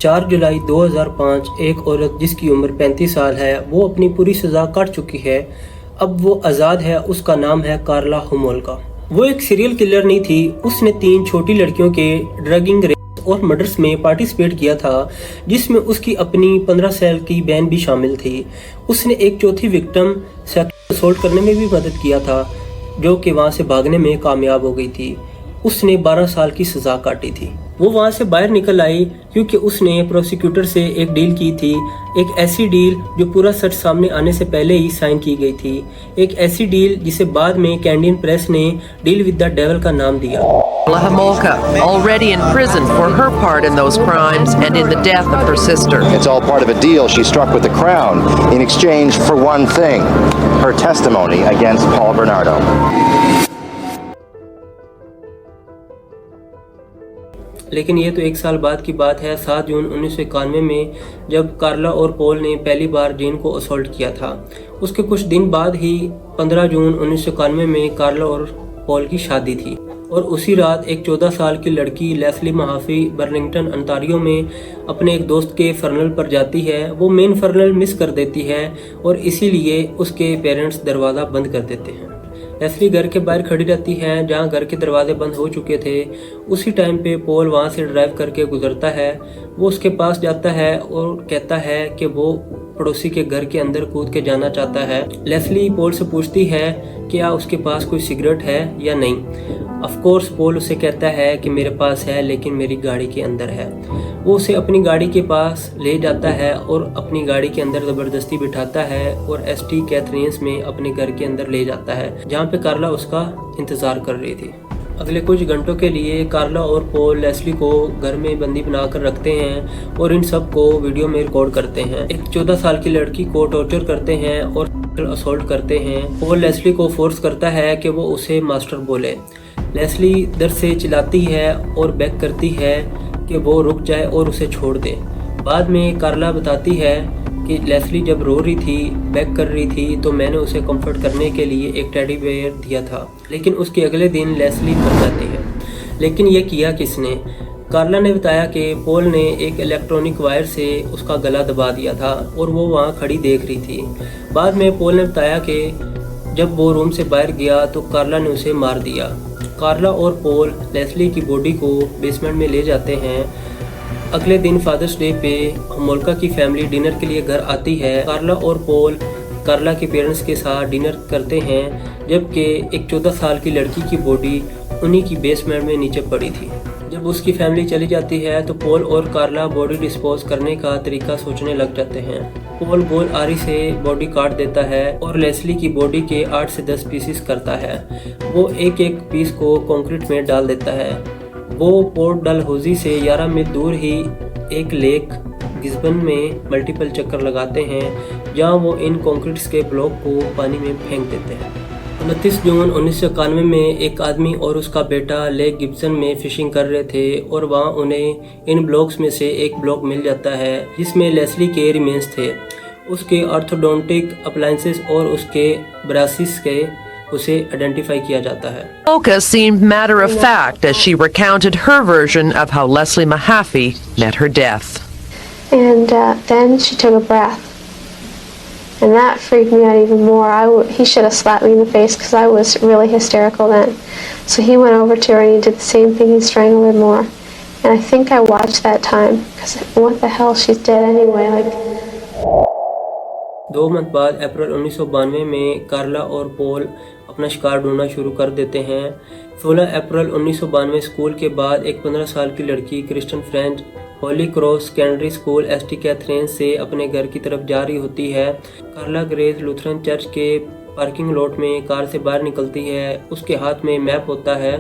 4 जुलाई 2005 एक औरत जिसकी उम्र 35 साल है वो अपनी पूरी सज़ा काट चुकी है। अब वो आज़ाद है। उसका नाम है कार्ला होमोल्का। वो एक सीरियल किलर नहीं थी। उसने 3 छोटी लड़कियों के ड्रगिंग, रेप और मर्डर्स में पार्टिसिपेट किया था, जिसमें उसकी अपनी 15 साल की बहन भी शामिल थी। उसने एक चौथी विक्टिम सेक्सुअल असॉल्ट करने में भी मदद किया था, जो कि वहाँ से भागने में कामयाब हो गई थी। उसने 12 साल की सज़ा काटी थी। वो वहाँ से बाहर निकल आई क्योंकि उसने प्रोसिक्यूटर से एक डील की थी, एक ऐसी डील जो पूरा सच सामने आने से पहले ही साइन की गई थी। एक ऐसी डील जिसे बाद में कैनेडियन प्रेस ने डील विद द डेविल का नाम दिया। Homolka, already in prison for her part in those crimes and in the death of her sister. It's all part of a deal she struck with the Crown in exchange for one thing, her testimony against Paul Bernardo. लेकिन ये तो 1 साल बाद की बात है, 7 जून 1991 में, जब कार्ला और पॉल ने पहली बार जेन को असॉल्ट किया था। उसके कुछ दिन बाद ही 15 जून 1991 में कार्ला और पॉल की शादी थी और उसी रात एक 14 साल की लड़की लेस्ली महाफी बर्लिंगटन अंटारियो में अपने एक दोस्त के फर्नल पर जाती है। वो मेन फर्नल मिस कर देती है और इसीलिए उसके पेरेंट्स दरवाज़ा बंद कर देते हैं। लेस्ली घर के बाहर खड़ी रहती है जहां घर के दरवाजे बंद हो चुके थे। उसी टाइम पे पॉल वहां से ड्राइव करके गुजरता है। वो उसके पास जाता है और कहता है कि वो पड़ोसी के घर के अंदर कूद के जाना चाहता है। लेस्ली पॉल से पूछती है कि क्या उसके पास कोई सिगरेट है या नहीं। ऑफ कोर्स पॉल उसे कहता है कि मेरे पास है, लेकिन मेरी गाड़ी के अंदर है। वो उसे अपनी गाड़ी के पास ले जाता है और अपनी गाड़ी के अंदर ज़बरदस्ती बिठाता है और एसटी कैथरीन्स में अपने घर के अंदर ले जाता है, जहाँ पे कार्ला उसका इंतज़ार कर रही थी। अगले कुछ घंटों के लिए कार्ला और पॉल लेस्ली को घर में बंदी बनाकर रखते हैं और इन सब को वीडियो में रिकॉर्ड करते हैं। एक 14 साल की लड़की को टॉर्चर करते हैं और असॉल्ट करते हैं। पॉल लेस्ली को फोर्स करता है कि वो उसे मास्टर बोले। लेस्ली दर्द से चिल्लाती है और बेग करती है कि वो रुक जाए और उसे छोड़ दे। बाद में कार्ला बताती है कि लेस्ली जब रो रही थी, बेग कर रही थी, तो मैंने उसे कंफर्ट करने के लिए एक टेडी बेयर दिया था। लेकिन उसके अगले दिन लेस्ली मर जाती है। लेकिन ये किया किसने? कार्ला ने बताया कि पॉल ने एक इलेक्ट्रॉनिक वायर से उसका गला दबा दिया था और वो वहाँ खड़ी देख रही थी। बाद में पॉल ने बताया कि जब वो रूम से बाहर गया तो कार्ला ने उसे मार दिया। कार्ला और पॉल लेस्ली की बॉडी को बेसमेंट में ले जाते हैं। अगले दिन फादर्स डे पे होमोल्का की फैमिली डिनर के लिए घर आती है। कार्ला और पॉल कार्ला के पेरेंट्स के साथ डिनर करते हैं, जबकि एक 14 साल की लड़की की बॉडी उन्हीं की बेसमेंट में नीचे पड़ी थी। जब उसकी फैमिली चली जाती है तो पॉल और कार्ला बॉडी डिस्पोज करने का तरीका सोचने लग जाते हैं। पॉल गोल आरी से बॉडी काट देता है और लेस्ली की बॉडी के 8 से 10 पीसेस करता है। वो एक एक पीस को कंक्रीट में डाल देता है। वो पोर्ट डलहौजी से 11 मील दूर ही एक लेक गिस्बन में मल्टीपल चक्कर लगाते हैं, जहां वो इन कंक्रीट्स के ब्लॉक को पानी में फेंक देते हैं। 29 जून 1991 में एक आदमी और उसका बेटा लेक गिब्सन में फिशिंग कर रहे थे और वहां उन्हें इन ब्लॉक्स में से एक ब्लॉक मिल जाता है जिसमें लेस्ली के रिमेन्स थे। उसके ऑर्थोडोंटिक अप्लायंसेस और उसके ब्रासिस के उसे आइडेंटिफाई किया जाता है। Homolka seemed matter of fact as she recounted her version of how Leslie Mahaffey met her death. And then she took a breath. And that freaked me out even more. He should have slapped me in the face because I was really hysterical then. So he went over to her and he did the same thing. He strangled her more. And I think I watched that time because what the hell, she's dead anyway. Like. 2 month बाद अप्रैल 1992 में कार्ला और Paul अपना शिकार ढूंढना शुरू कर देते हैं। 16 अप्रैल 1992 स्कूल के बाद एक 15 साल की लड़की Kristen French Holy Cross secondary school ST Catharines से अपने घर की तरफ जा रही होती है। कार्ला ग्रेस लूथरन चर्च के पार्किंग लॉट में कार से बाहर निकलती है। उसके हाथ में मैप होता है।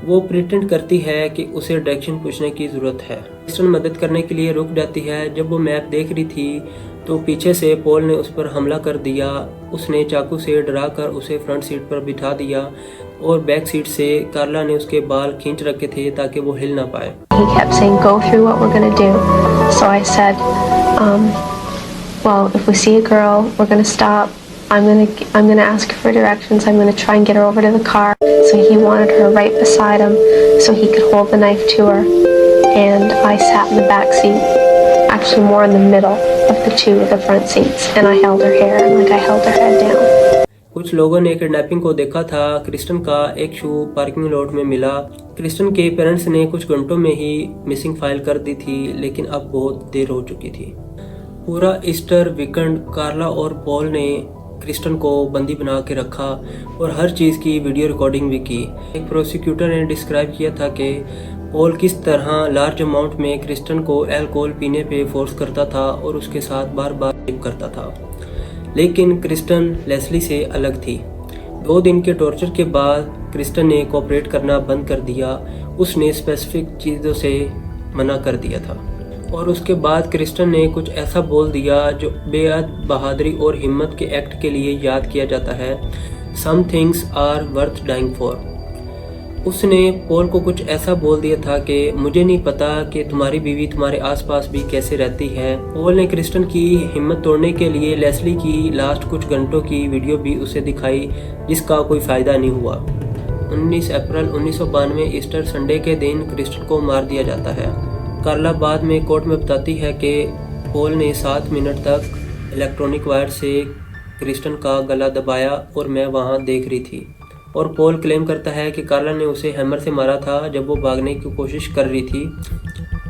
वो प्रिटेंड करती है कि उसे डायरेक्शन पूछने की ज़रूरत है। क्रिस्टन मदद करने के लिए रुक जाती है। जब वो मैप देख रही थी तो पीछे से पॉल ने उस पर हमला कर दिया। उसने चाकू से डराकर उसे फ्रंट सीट पर बिठा दिया और बैक सीट से कार्ला ने उसके बाल खींच रखे थे ताकि वो हिल ना पाए। He kept saying, "Go through what we're going to do." So I said, "Well, if we see a girl, we're going to stop. I'm going to ask her for directions. I'm going to try and get her over to the car." So he wanted her right beside him so he could hold the knife to her. and I sat in the back seat, actually more in the middle of the front seats, and I held her hair and like I held her head down. कुछ लोगों ने kidnapping को देखा था। Kristen का एक शू parking lot में मिला। क्रिस्टन के पेरेंट्स ने कुछ घंटों में ही मिसिंग फाइल कर दी थी, लेकिन अब बहुत देर हो चुकी थी। पूरा ईस्टर वीकेंड कार्ला और पॉल ने क्रिस्टन को बंदी बना के रखा और हर चीज़ की वीडियो रिकॉर्डिंग भी की। एक प्रोसिक्यूटर ने डिस्क्राइब किया था कि पॉल किस तरह लार्ज अमाउंट में क्रिस्टन को अल्कोहल पीने पे फोर्स करता था और उसके साथ बार बार रेप करता था। लेकिन क्रिस्टन लेस्ली से अलग थी। 2 दिन के टॉर्चर के बाद क्रिस्टन ने कोऑपरेट करना बंद कर दिया। उसने स्पेसिफिक चीज़ों से मना कर दिया था और उसके बाद क्रिस्टन ने कुछ ऐसा बोल दिया जो बेहद बहादुरी और हिम्मत के एक्ट के लिए याद किया जाता है। Some things are worth dying for. उसने पॉल को कुछ ऐसा बोल दिया था कि मुझे नहीं पता कि तुम्हारी बीवी तुम्हारे आसपास भी कैसे रहती है। पॉल ने क्रिस्टन की हिम्मत तोड़ने के लिए लेस्ली की लास्ट कुछ घंटों की वीडियो भी उसे दिखाई, जिसका कोई फ़ायदा नहीं हुआ। 19 अप्रैल 1992 ईस्टर संडे के दिन क्रिस्टन को मार दिया जाता है। कार्ला बाद में कोर्ट में बताती है कि पॉल ने 7 मिनट तक इलेक्ट्रॉनिक वायर से क्रिस्टन का गला दबाया और मैं वहाँ देख रही थी। और पॉल क्लेम करता है कि कार्ला ने उसे हैमर से मारा था जब वो भागने की कोशिश कर रही थी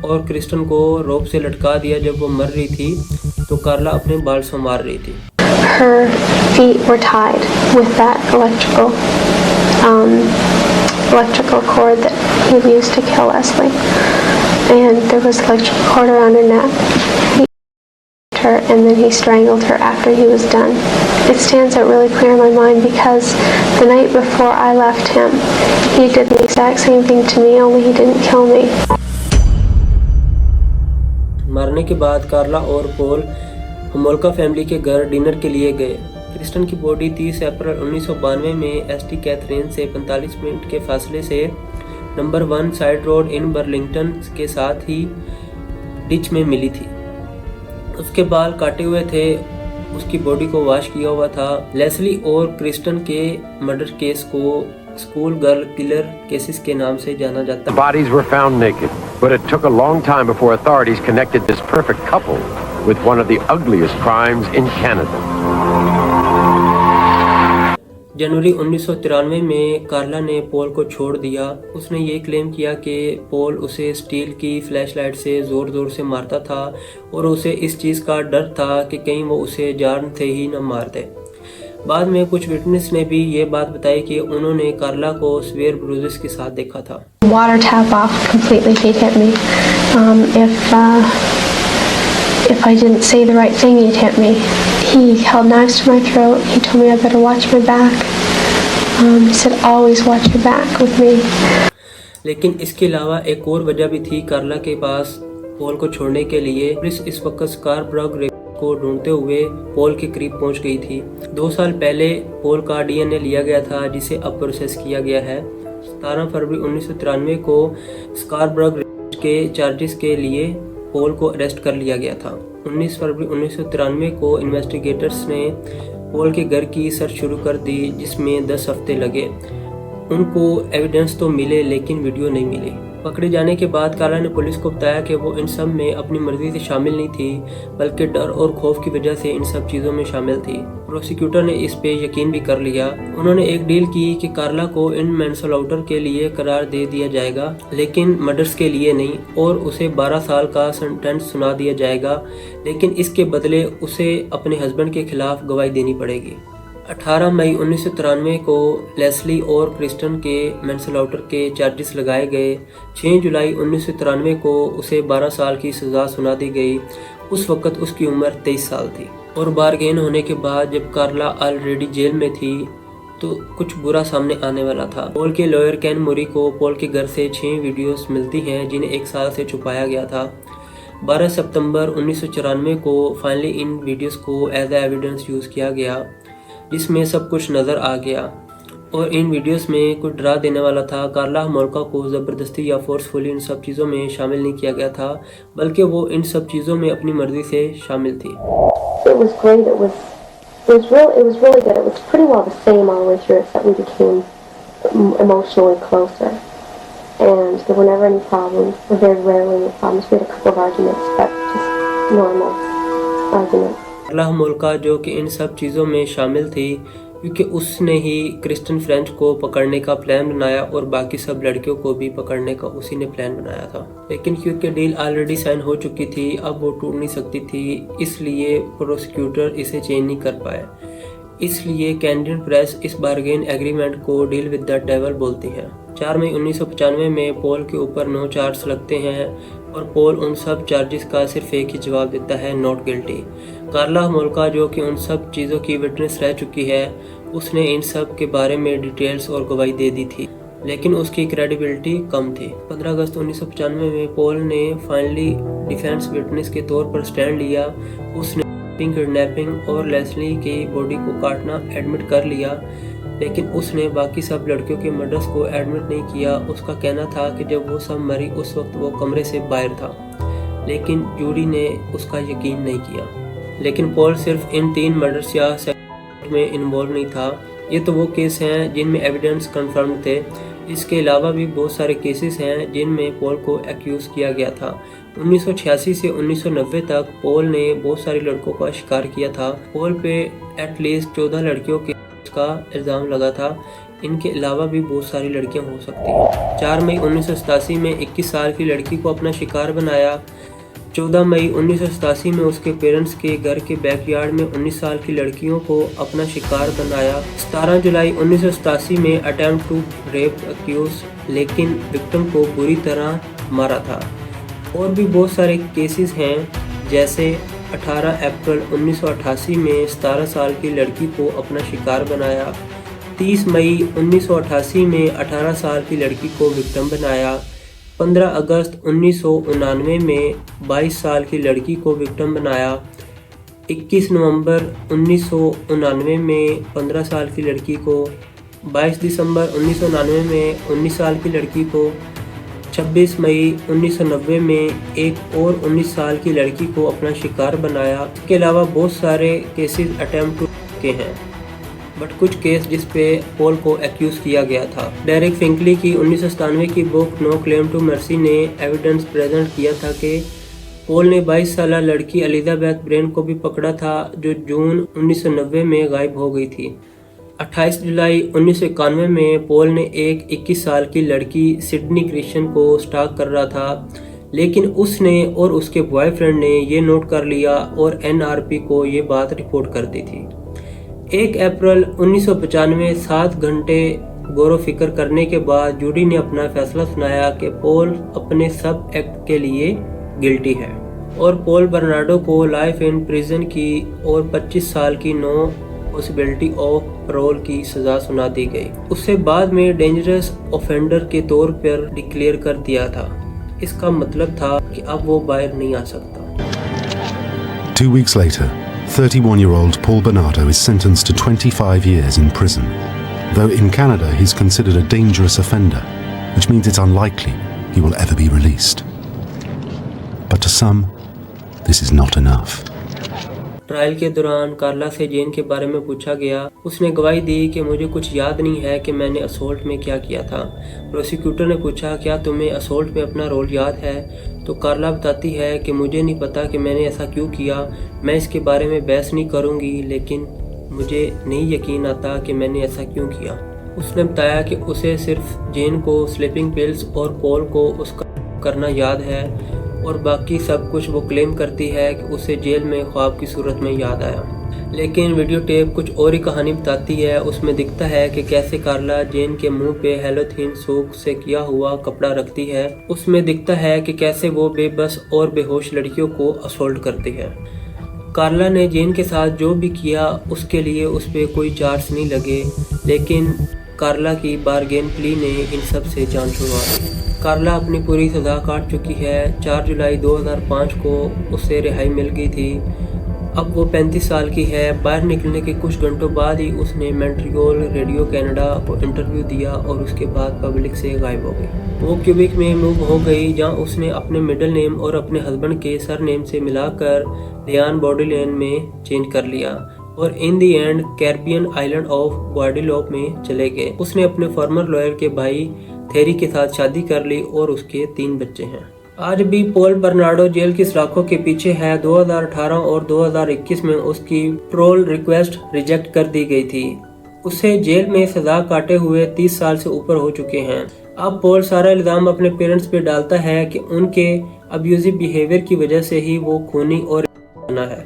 और क्रिस्टन को रोप से लटका दिया जब वो मर रही थी, तो कार्ला अपने बाल से मार रही थी। Her feet were tied with that electrical cord that he used to kill Leslie, and there was electrical cord around her neck. He her and then he strangled her after he was done. It stands out really clear in my mind because the night before I left him, he did the exact same thing to me, only he didn't kill me. मारने के बाद कार्ला और Paul हमोल्का family के घर dinner के लिए गए। Kristen की बॉडी 30 अप्रैल 1992 में एसटी कैथरीन से 45 मिनट के फासले से नंबर 1 साइड रोड इन बर्लिंगटन के साथ ही डिच में मिली थी। उसके बाल काटे हुए थे, उसकी बॉडी को वॉश किया हुआ था। लेस्ली और क्रिस्टन के मर्डर केस को स्कूल गर्ल किलर केसेस के नाम से जाना जाता है। Bodies were found naked, but it took a long time before authorities connected this perfect couple with one of the ugliest crimes in Canada. जनवरी 1993 में कार्ला ने पॉल को छोड़ दिया। उसने ये क्लेम किया कि पॉल उसे स्टील की फ्लैशलाइट से ज़ोर से मारता था और उसे इस चीज़ का डर था कि कहीं वो उसे जान से ही न मार दे। बाद में कुछ विटनेस ने भी ये बात बताई कि उन्होंने कार्ला को स्वेयर ब्रूजेस के साथ देखा था। Water tap off completely. He'd hit me. If I didn't say the right thing, he'd hit me. He held knives to my throat. He told me I better watch my back. He said, always watch your back with me. लेकिन इसके अलावा एक और वजह भी थी कार्ला के पास Paul को छोड़ने के लिए। पुलिस इस वक्त स्कारबर्ग रेप को ढूंढते हुए पॉल के करीब पहुंच गई थी। 2 साल पहले पॉल का डीएनए लिया गया था, जिसे अब प्रोसेस किया गया है। 17 फरवरी 1993 को स्कारबर्ग रेप के चार्जेस के लिए पॉल को अरेस्ट कर लिया गया था। 19 फरवरी 1993 को इन्वेस्टिगेटर्स ने पॉल के घर की सर्च शुरू कर दी, जिसमें 10 हफ्ते लगे। उनको एविडेंस तो मिले, लेकिन वीडियो नहीं मिली। पकड़े जाने के बाद कार्ला ने पुलिस को बताया कि वो इन सब में अपनी मर्जी से शामिल नहीं थी, बल्कि डर और खौफ की वजह से इन सब चीज़ों में शामिल थी। प्रोसिक्यूटर ने इस पे यकीन भी कर लिया। उन्होंने एक डील की कि कार्ला को इन मैनस्लॉटर के लिए करार दे दिया जाएगा, लेकिन मर्डर्स के लिए नहीं, और उसे 12 साल का सेंटेंस सुना दिया जाएगा, लेकिन इसके बदले उसे अपने हस्बैंड के खिलाफ गवाही देनी पड़ेगी। 18 मई 1993 को लेस्ली और क्रिस्टन के मैनस्लॉटर के चार्जेस लगाए गए। 6 जुलाई 1993 को उसे 12 साल की सज़ा सुना दी गई। उस वक्त उसकी उम्र 23 साल थी। और बारगेन होने के बाद जब कार्ला ऑलरेडी जेल में थी, तो कुछ बुरा सामने आने वाला था। पॉल के लॉयर केन मोरी को पॉल के घर से 6 वीडियोस मिलती हैं, जिन्हें 1 साल से छुपाया गया था। 12 सितंबर 1994 को फाइनली इन वीडियोस को एज एविडेंस यूज़ किया गया, जिसमें सब कुछ नज़र आ गया। और इन वीडियोस में कुछ डरा देने वाला था। कार्ला हमोल्का को ज़बरदस्ती या फोर्सफुली इन सब चीज़ों में शामिल नहीं किया गया था, बल्कि वो इन सब चीज़ों में अपनी मर्जी से शामिल थी। It was great. It was really good. It was pretty well the same all the way through, except we became emotionally closer. And problems. There were never any problems, or very rarely any problems. We had a couple of arguments, but just normal arguments. कार्ला मोल्का जो कि इन सब चीज़ों में शामिल थी क्योंकि उसने ही Kristen French को पकड़ने का प्लान बनाया और बाकी सब लड़कियों को भी पकड़ने का उसी ने प्लान बनाया था। लेकिन क्योंकि डील ऑलरेडी साइन हो चुकी थी, अब वो टूट नहीं सकती थी, इसलिए प्रोसिक्यूटर इसे चेंज नहीं कर पाए। इसलिए कैनेडियन प्रेस इस बार्गेन एग्रीमेंट को डील विद द डेविल बोलती है। 4 मई 1995 में पॉल के ऊपर 9 चार्ज लगते हैं और पॉल उन सब चार्जेस का सिर्फ एक ही जवाब देता है, नॉट गिल्टी। कार्ला मोल्का जो कि उन सब चीज़ों की विटनेस रह चुकी है, उसने इन सब के बारे में डिटेल्स और गवाही दे दी थी, लेकिन उसकी क्रेडिबिलिटी कम थी। 15 अगस्त 1995 में पॉल ने फाइनली डिफेंस विटनेस के तौर पर स्टैंड लिया। उसने किडनैपिंग और लेस्ली की बॉडी को काटना एडमिट कर लिया, लेकिन उसने बाकी सब लड़कियों के मर्डर्स को एडमिट नहीं किया। उसका कहना था कि जब वो सब मरी उस वक्त वो कमरे से बाहर था, लेकिन जूडी ने उसका यकीन नहीं किया। लेकिन पॉल सिर्फ इन 3 मर्डर्स या सेक्स में इन्वॉल्व नहीं था। ये तो वो केस हैं जिनमें एविडेंस कंफर्म थे। इसके अलावा भी बहुत सारे केसेस हैं जिनमें पॉल को एक्यूज किया गया था। 1986 से 1990 तक पॉल ने बहुत सारी लड़कों का शिकार किया था। पॉल पे एटलीस्ट 14 लड़कियों का इल्ज़ाम लगा था। इनके अलावा भी बहुत सारी लड़कियां हो सकती हैं। 4 मई 1987 में 21 साल की लड़की को अपना शिकार बनाया। 14 मई 1987 में उसके पेरेंट्स के घर के बैकयार्ड में 19 साल की लड़कियों को अपना शिकार बनाया। 17 जुलाई 1987 में अटेम्प्ट टू रेप अक्यूज, लेकिन विक्टिम को बुरी तरह मारा था। और भी बहुत सारे केसेस हैं, जैसे 18 अप्रैल 1988 में 17 साल की लड़की को अपना शिकार बनाया। 30 मई 1988 में 18 साल की लड़की को विक्टिम बनाया। 15 अगस्त 1999 में 22 साल की लड़की को विक्टिम बनाया। 21 नवंबर 1999 में 15 साल की लड़की को, 22 दिसंबर 1999 में 19 साल की लड़की को, 26 मई 1990 में एक और 19 साल की लड़की को अपना शिकार बनाया। इसके अलावा बहुत सारे केसेस अटेम्प्ट टू के हैं, बट कुछ केस जिस पे पॉल को एक्यूज किया गया था। डेरिक फिंकली की 1997 की book no claim to mercy ने एविडेंस प्रेजेंट किया था कि पॉल ने 22 साल लड़की एलिजाबेथ ब्रेन को भी पकड़ा था, जो जून 1990 में गायब हो गई थी। 28 जुलाई 1991 में पॉल ने एक 21 साल की लड़की सिडनी क्रिश्चियन को स्टॉक कर रहा था, लेकिन उसने और उसके बॉयफ्रेंड ने ये नोट कर लिया और एनआरपी को ये बात रिपोर्ट कर दी थी। 1 अप्रैल 1995 7 घंटे गौर फिक्र करने के बाद जूडी ने अपना फैसला सुनाया कि पॉल अपने सब एक्ट के लिए गिल्टी है और पॉल बर्नार्डो को लाइफ इन प्रिजन की और 25 साल की नो पॉसिबिलिटी ऑफ पैरोल की सजा सुना दी गई। उससे बाद में डेंजरस ऑफेंडर के तौर पर डिक्लेयर कर दिया था। इसका मतलब था कि अब वो बाहर नहीं आ सकता। 2 weeks later, 31-year-old Paul Bernardo is sentenced to 25 years in prison, though in Canada he's considered a dangerous offender, which means it's unlikely he will ever be released. But to some, this is not enough. Trial के दौरान कार्ला से जेन के बारे में पूछा गया। उसने गवाही दी कि मुझे कुछ याद नहीं है कि मैंने असोल्ट में क्या किया था। प्रोसिक्यूटर ने पूछा, क्या तुम्हें असोल्ट में अपना रोल याद है? तो कार्ला बताती है कि मुझे नहीं पता कि मैंने ऐसा क्यों किया। मैं इसके बारे में बहस नहीं करूँगी, लेकिन मुझे नहीं यकीन आता कि मैंने ऐसा क्यों किया। उसने बताया कि उसे सिर्फ जेन को स्लीपिंग पिल्स और पॉल को उसका करना याद है और बाकी सब कुछ वो क्लेम करती है कि उसे जेल में ख्वाब की सूरत में याद आया। लेकिन वीडियो टेप कुछ और ही कहानी बताती है। उसमें दिखता है कि कैसे कार्ला जेन के मुंह पे हेलोथीन सूख से किया हुआ कपड़ा रखती है। उसमें दिखता है कि कैसे वो बेबस और बेहोश लड़कियों को असोल्ट करती है। कार्ला ने जेन के साथ जो भी किया उसके लिए उस पर कोई चार्ज नहीं लगे, लेकिन कार्ला की बारगेन प्ली ने इन सब से जान छुड़वा दी। कार्ला अपनी पूरी सज़ा काट चुकी है। 4 जुलाई 2005 को उसे रिहाई मिल गई थी। अब वो 35 साल की है। बाहर निकलने के कुछ घंटों बाद ही उसने मॉन्ट्रियल रेडियो कनाडा को इंटरव्यू दिया और उसके बाद पब्लिक से गायब हो गई। वो क्यूबेक में मूव हो गई, जहां उसने अपने मिडिल नेम और अपने हस्बैंड के सर नेम से मिलाकर लियान बॉडीलेन में चेंज कर लिया और in the end Caribbean island of Guadeloupe में चले गए। उसने अपने फॉर्मर लॉयर के भाई थेरी के साथ शादी कर ली और उसके 3 बच्चे हैं। आज भी पॉल बर्नार्डो जेल की सलाखों के पीछे है। 2018 और 2021 में उसकी पैरोल रिक्वेस्ट रिजेक्ट कर दी गई थी। उसे जेल में सजा काटे हुए 30 साल से ऊपर हो चुके हैं। अब पॉल सारा इल्जाम अपने पेरेंट्स पे डालता है कि उनके अब्यूजिव बिहेवियर की वजह से ही वो खूनी और बना है।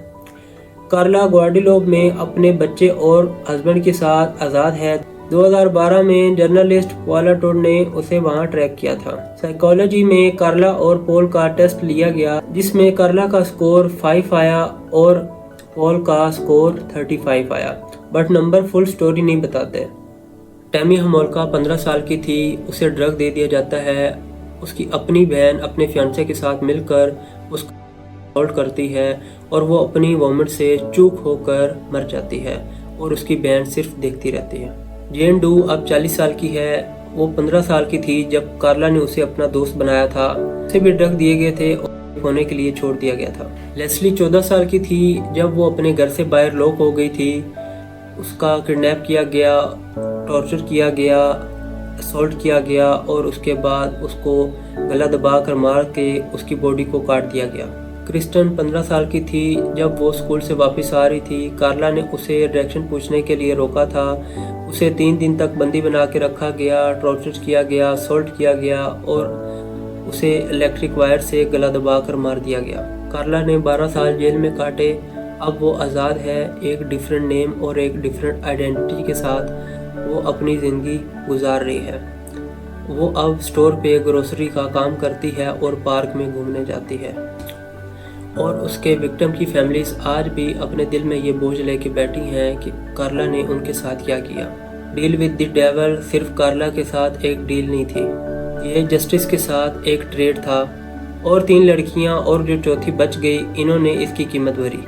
कार्ला ग्वाडेलोप में अपने बच्चे और हस्बैंड के साथ आज़ाद है। 2012 में जर्नलिस्ट पॉला टोड ने उसे वहां ट्रैक किया था। साइकोलॉजी में कार्ला और पॉल का टेस्ट लिया गया, जिसमें कार्ला का स्कोर 5 आया और पॉल का स्कोर 35 आया, बट नंबर फुल स्टोरी नहीं बताते। टैमी हमोल्का 15 साल की थी। उसे ड्रग दे दिया जाता है। उसकी अपनी बहन अपने फियांसे के साथ मिलकर उसको असॉल्ट करती है और वो अपनी वॉमिट से चूक होकर मर जाती है और उसकी बहन सिर्फ देखती रहती है। जेन डू अब 40 साल की है। वो 15 साल की थी जब कार्ला ने उसे अपना दोस्त बनाया था। उसे भी ड्रग दिए गए थे और होने के लिए छोड़ दिया गया था। लेस्ली 14 साल की थी जब वो अपने घर से बाहर लॉक हो गई थी। उसका किडनैप किया गया, टॉर्चर किया गया, असॉल्ट किया गया और उसके बाद उसको गला दबाकर मार के उसकी बॉडी को काट दिया गया। क्रिस्टन 15 साल की थी जब वो स्कूल से वापस आ रही थी। कार्ला ने उसे डायरेक्शन पूछने के लिए रोका था। उसे 3 दिन तक बंदी बना के रखा गया, टॉर्चर किया गया, असॉल्ट किया गया और उसे इलेक्ट्रिक वायर से गला दबाकर मार दिया गया। कार्ला ने 12 साल जेल में काटे। अब वो आज़ाद है, एक डिफरेंट नेम और एक डिफरेंट आइडेंटिटी के साथ वो अपनी ज़िंदगी गुजार रही है। वो अब स्टोर पे ग्रोसरी का काम करती है और पार्क में घूमने जाती है। और उसके विक्टिम की फैमिलीज आज भी अपने दिल में ये बोझ लेके बैठी हैं कि कार्ला ने उनके साथ क्या किया। डील विद द डेविल सिर्फ कार्ला के साथ एक डील नहीं थी, ये जस्टिस के साथ एक ट्रेड था। और 3 लड़कियां और जो चौथी बच गई, इन्होंने इसकी कीमत भरी।